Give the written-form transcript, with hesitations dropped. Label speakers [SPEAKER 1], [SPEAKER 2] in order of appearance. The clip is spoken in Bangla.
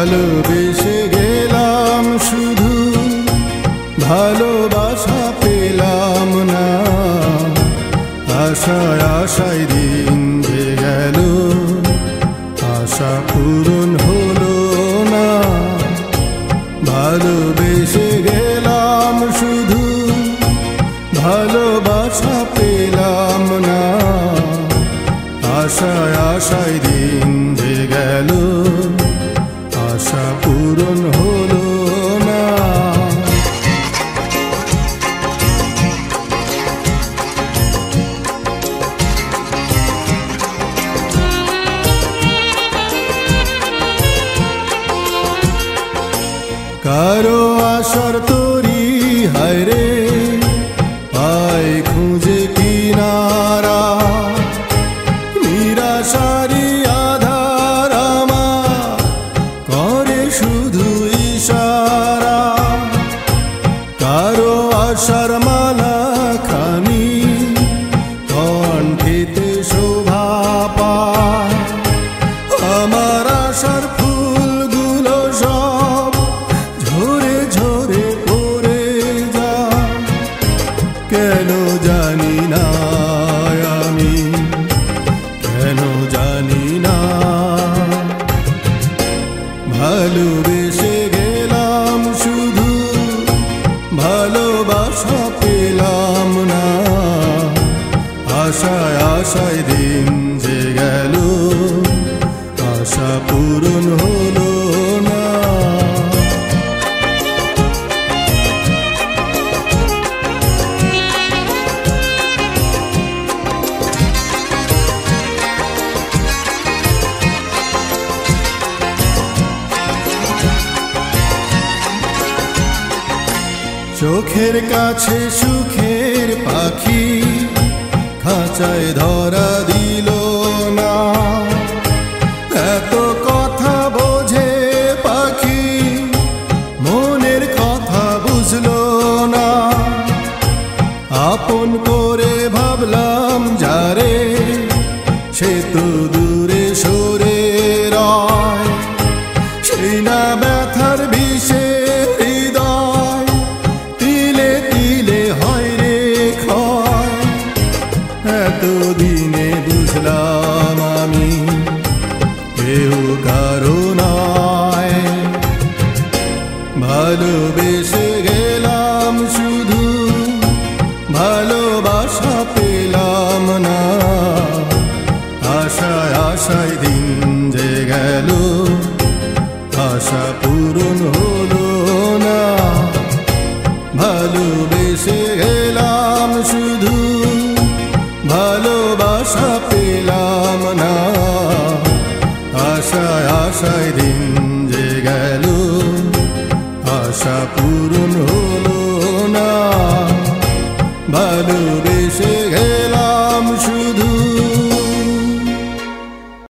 [SPEAKER 1] ভালোবেসে গেলাম শুধু ভালোবাসা পেলাম না। আশায় আশায় দিন যে গেল আশা পূরণ হলো না। ভালোবেসে গেলাম শুধু ভালোবাসা পেলাম না। আশায় আশায় দিন যে গেল আশা পূরণ হলো না। কারো আশার তরি হায়রে পায় খুঁজে কিনারা। নিরাশারি আধার আমার করে শুধু ইশারা। কারো আশার মালা খানি কণ্ঠেতে শোভা পায়। আমার আশার ফুলগুলো সব ঝরে ঝরে পড়ে যায়। কেন জানি না আমি, কেন জানি না। ভালোবেসে গেলাম শুধু ভালোবাসা পেলাম না। আশায় আশায় দিন যে গেল আশা পূরণ হলো না। চোখের কাছে সুখের পাখি খাঁচায় ধরা দিল না। এত কথা বোঝে পাখি মনের কথা বুঝলো না। আপন করে ভাবলাম যারে সে তো দূরে সরে রয়। সেই না ব্যথার বিষে হৃদয় তিলে তিলে হয় রে ক্ষয়। এতদিনে বুঝলাম আমি কেউ কারো নয়। ভালোবেসে গেলাম শুধু ভালোবাসা পেলাম না। আশায় আশায় দিন যে গেল আশা পূরণ হলো না। ভালোবেসে গেলাম শুধু ভালোবাসা পেলাম না। আশায় আশায় দিন যে গেল আশা পূরণ হলো না। ভালোবেসে